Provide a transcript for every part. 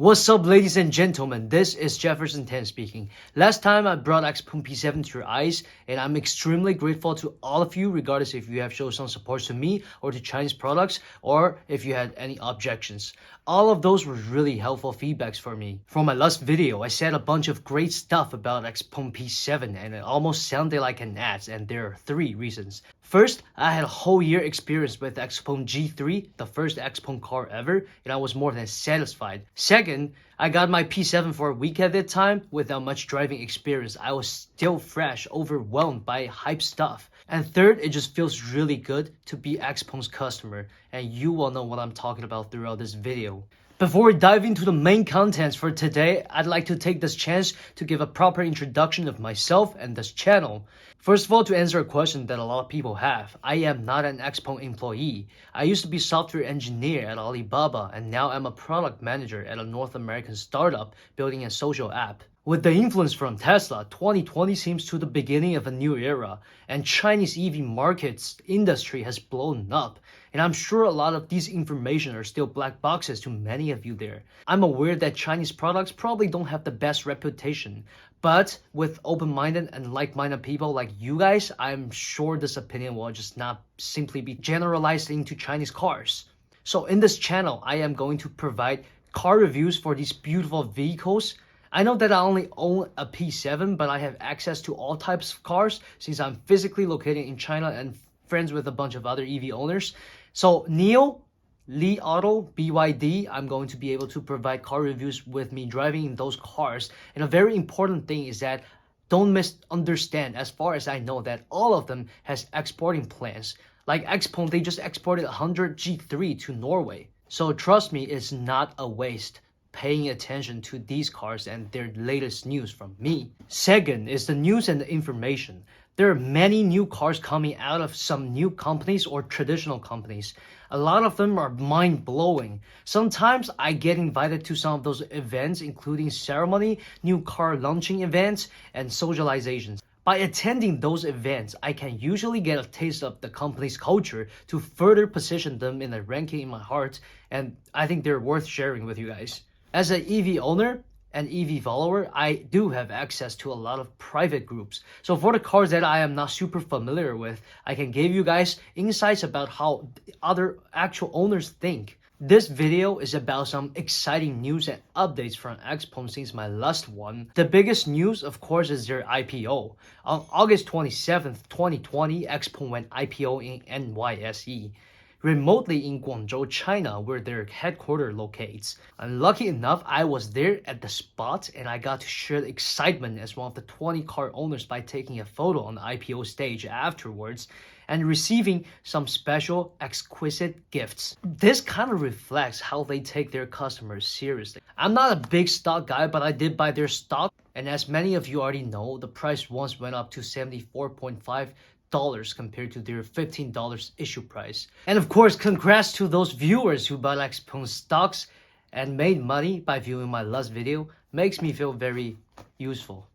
What's up, ladies and gentlemen? This is Jefferson 10 speaking. Last time I brought Xpeng P7 to your eyes, and I'm extremely grateful to all of you, regardless if you have shown some support to me or to Chinese products, or if you had any objections. All of those were really helpful feedbacks for me. From my last video, I said a bunch of great stuff about Xpeng P7, and it almost sounded like an ad, and there are 3 reasons. First, I had a whole year experience with Xpeng G3, the first Xpeng car ever, and I was more than satisfied. Second, I got my P7 for a week at that time. Without much driving experience, I was still fresh, overwhelmed by hype stuff. And third, it just feels really good to be Xpeng's customer, and you will know what I'm talking about throughout this video. Before we dive into the main contents for today, I'd like to take this chance to give a proper introduction of myself and this channel. First of all, to answer a question that a lot of people have, I am not an Xpeng employee. I used to be software engineer at Alibaba, and now I'm a product manager at a North American startup building a social app. With the influence from Tesla, 2020 seems to the beginning of a new era, and Chinese EV markets industry has blown up. And I'm sure a lot of these information are still black boxes to many of you there. I'm aware that Chinese products probably don't have the best reputation, but with open-minded and like-minded people like you guys, I'm sure this opinion will just not simply be generalized into Chinese cars. So in this channel, I am going to provide car reviews for these beautiful vehicles. I know that I only own a P7, but I have access to all types of cars since I'm physically located in China and friends with a bunch of other EV owners. So NIO, Li Auto, BYD, I'm going to be able to provide car reviews with me driving in those cars. And a very important thing is that don't misunderstand, as far as I know, that all of them has exporting plans. Like Xpeng, they just exported 100 G3 to Norway. So trust me, it's not a waste paying attention to these cars and their latest news from me. Second is the news and the information. There are many new cars coming out of some new companies or traditional companies. A lot of them are mind-blowing. Sometimes I get invited to some of those events, including ceremony, new car launching events, and socializations. By attending those events, I can usually get a taste of the company's culture to further position them in a ranking in my heart, and I think they're worth sharing with you guys. As an EV owner and EV follower, I do have access to a lot of private groups. So for the cars that I am not super familiar with, I can give you guys insights about how other actual owners think. This video is about some exciting news and updates from Xpeng since my last one. The biggest news, of course, is their IPO. On August 27th, 2020, Xpeng went IPO in NYSE. Remotely in Guangzhou, China, where their headquarters locates. And lucky enough, I was there at the spot, and I got to share the excitement as one of the 20 car owners by taking a photo on the IPO stage afterwards and receiving some special exquisite gifts. This kind of reflects how they take their customers seriously. I'm not a big stock guy, but I did buy their stock, and as many of you already know, the price once went up to $74.5 compared to their $15 issue price. And of course, congrats to those viewers who bought Xpeng stocks and made money by viewing my last video. Makes me feel very useful.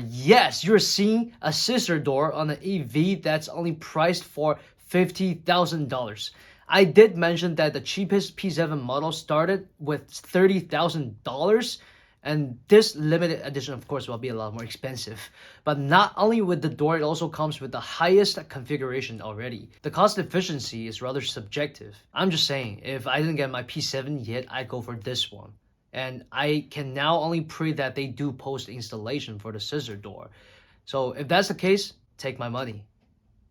Yes, you're seeing a scissor door on an EV that's only priced for $50,000. I did mention that the cheapest P7 model started with $30,000. And this limited edition, of course, will be a lot more expensive. But not only with the door, it also comes with the highest configuration already. The cost efficiency is rather subjective. I'm just saying, if I didn't get my P7 yet, I'd go for this one. And I can now only pray that they do post-installation for the scissor door. So if that's the case, take my money.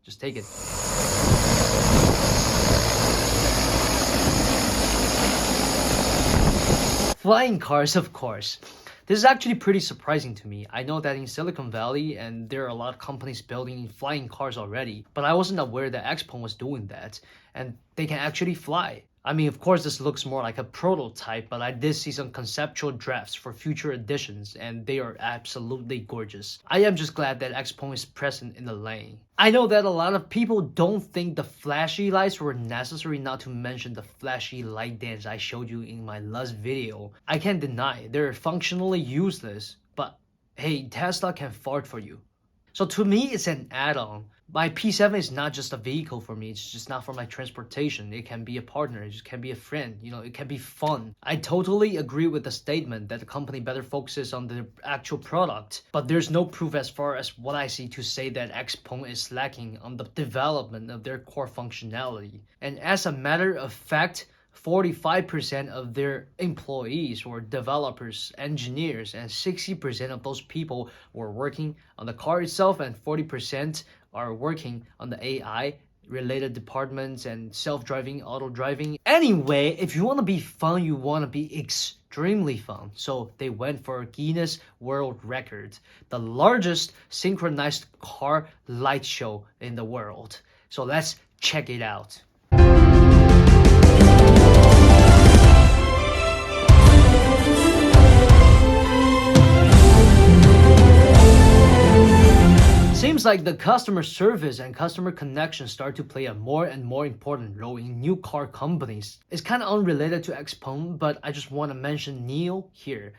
Just take it. Flying cars, of course. This is actually pretty surprising to me. I know that in Silicon Valley, and there are a lot of companies building flying cars already, but I wasn't aware that Xpeng was doing that, and they can actually fly. I mean, of course, this looks more like a prototype, but I did see some conceptual drafts for future editions, and they are absolutely gorgeous. I am just glad that Xpeng is present in the lane. I know that a lot of people don't think the flashy lights were necessary, not to mention the flashy light dance I showed you in my last video. I can't deny they're functionally useless, but hey, Tesla can fart for you. So to me, it's an add-on. My P7 is not just a vehicle for me. It's just not for my transportation. It can be a partner. It just can be a friend. You know, it can be fun. I totally agree with the statement that the company better focuses on the actual product. But there's no proof as far as what I see to say that Xpeng is lacking on the development of their core functionality. And as a matter of fact, 45% of their employees were developers, engineers, and 60% of those people were working on the car itself, and 40% are working on the AI related departments and self-driving, auto-driving. Anyway, if you want to be fun, you want to be extremely fun. So they went for a Guinness World Record, the largest synchronized car light show in the world. So let's check it out. Seems like the customer service and customer connection start to play a more and more important role in new car companies. It's kind of unrelated to Xpeng, but I just want to mention NIO here.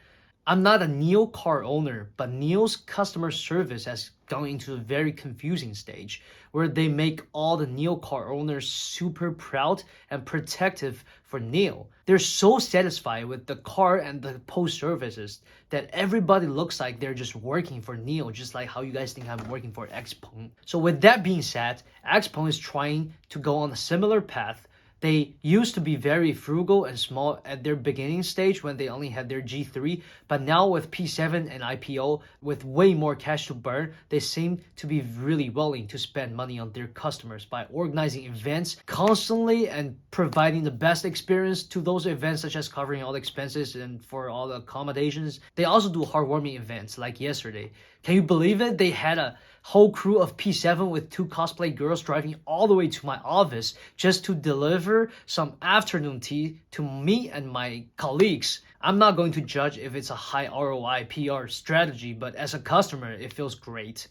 I'm not a NIO car owner, but NIO's customer service has gone into a very confusing stage where they make all the NIO car owners super proud and protective for NIO. They're so satisfied with the car and the post services that everybody looks like they're just working for NIO, just like how you guys think I'm working for Xpeng. So with that being said, Xpeng is trying to go on a similar path. They used to be very frugal and small at their beginning stage when they only had their G3, but now with P7 and IPO, with way more cash to burn, they seem to be really willing to spend money on their customers by organizing events constantly and providing the best experience to those events, such as covering all the expenses and for all the accommodations. They also do heartwarming events like yesterday. Can you believe it? They had a whole crew of P7 with 2 cosplay girls driving all the way to my office just to deliver some afternoon tea to me and my colleagues. I'm not going to judge if it's a high ROI PR strategy, but as a customer, it feels great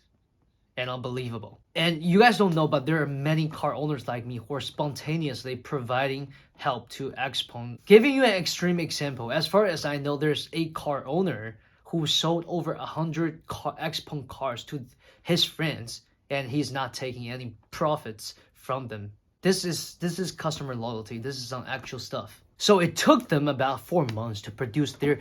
and unbelievable. And you guys don't know, but there are many car owners like me who are spontaneously providing help to Xpeng. Giving you an extreme example, as far as I know, there's a car owner who sold over 100 Xpeng cars to his friends, and he's not taking any profits from them. This is customer loyalty. This is some actual stuff. So it took them about 4 months to produce their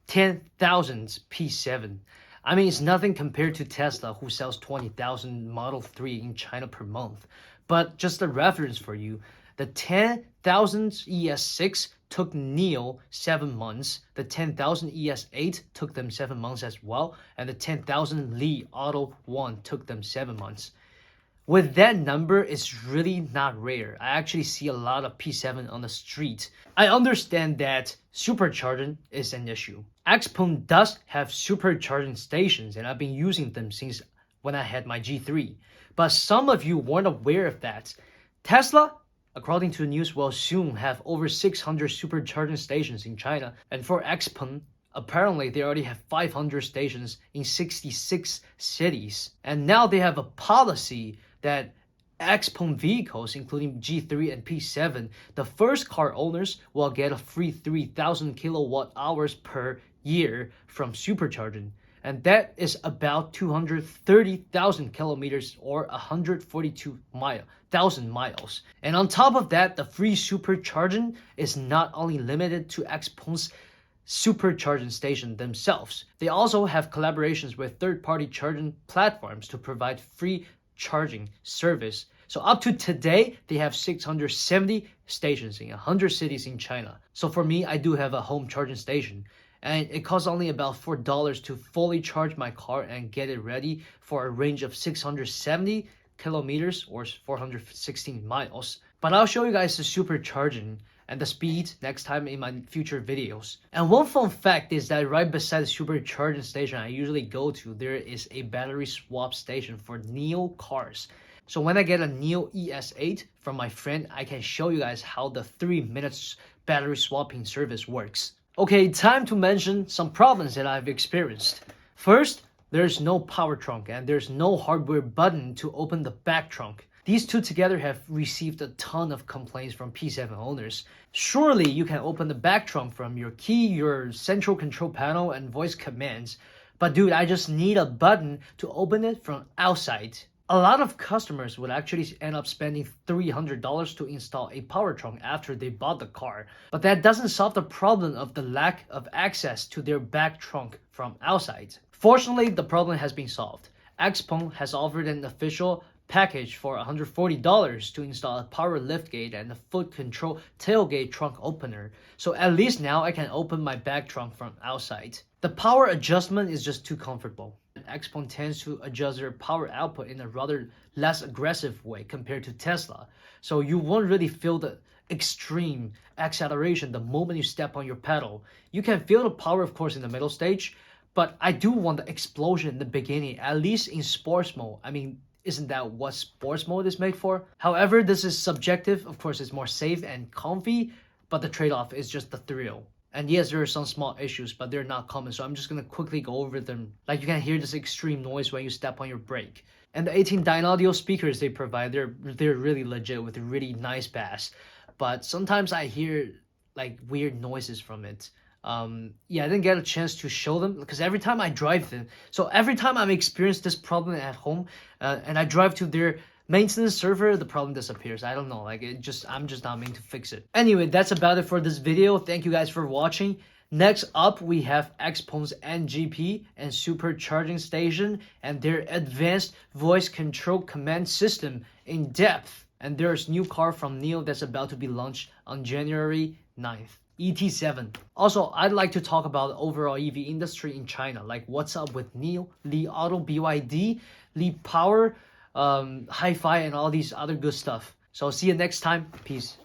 10,000th P7. I mean, it's nothing compared to Tesla, who sells 20,000 Model 3 in China per month. But just a reference for you, the 10,000 ES6 took NIO 7 months, the 10,000 ES8 took them 7 months as well, and the 10,000 Li Auto 1 took them 7 months. With that number, it's really not rare. I actually see a lot of P7 on the street. I understand that supercharging is an issue. Xpeng does have supercharging stations, and I've been using them since when I had my G3. But some of you weren't aware of that. Tesla, according to the news, will soon have over 600 supercharging stations in China. And for Xpeng, apparently they already have 500 stations in 66 cities. And now they have a policy that Xpeng vehicles, including G3 and P7, the first car owners will get a free 3,000 kilowatt hours per year from supercharging. And that is about 230,000 kilometers or 142,000 miles. And on top of that, the free supercharging is not only limited to Xpeng's supercharging station themselves. They also have collaborations with third-party charging platforms to provide free charging service. So up to today, they have 670 stations in 100 cities in China. So for me, I do have a home charging station. And it costs only about $4 to fully charge my car and get it ready for a range of 670 kilometers or 416 miles. But I'll show you guys the supercharging and the speed next time in my future videos. And one fun fact is that right beside the supercharging station I usually go to, there is a battery swap station for NIO cars. So when I get a NIO ES8 from my friend, I can show you guys how the 3 minutes battery swapping service works. Okay, time to mention some problems that I've experienced. First, there's no power trunk and there's no hardware button to open the back trunk. These two together have received a ton of complaints from P7 owners. Surely you can open the back trunk from your key, your central control panel, and voice commands, But dude, I just need a button to open it from outside. A lot of customers would actually end up spending $300 to install a power trunk after they bought the car. But that doesn't solve the problem of the lack of access to their back trunk from outside. Fortunately, the problem has been solved. Xpeng has offered an official package for $140 to install a power liftgate and a foot control tailgate trunk opener. So at least now I can open my back trunk from outside. The power adjustment is just too comfortable. Xpeng tends to adjust their power output in a rather less aggressive way compared to Tesla. So you won't really feel the extreme acceleration the moment you step on your pedal. You can feel the power, of course, in the middle stage, but I do want the explosion in the beginning, at least in sports mode. I mean, isn't that what sports mode is made for? However, this is subjective. Of course, it's more safe and comfy, but the trade-off is just the thrill. And yes, there are some small issues, but they're not common, so I'm just gonna quickly go over them. Like, you can hear this extreme noise when you step on your brake. And the 18 dyne audio speakers they provide, they're really legit with really nice bass. But sometimes I hear like weird noises from it. Yeah, I didn't get a chance to show them because every time I drive them, so every time I'm experiencing this problem at home, and I drive to their maintenance server, the problem disappears. I don't know, like I'm just not meant to fix it. Anyway, that's about it for this video. Thank you guys for watching. Next up, we have Xpeng's NGP and supercharging station and their advanced voice control command system in depth. And there's new car from NIO that's about to be launched on January 9th. ET7. Also, I'd like to talk about the overall EV industry in China, like what's up with NIO, Li Auto, BYD, Li Power, Hi-Fi, and all these other good stuff. So see you next time. Peace.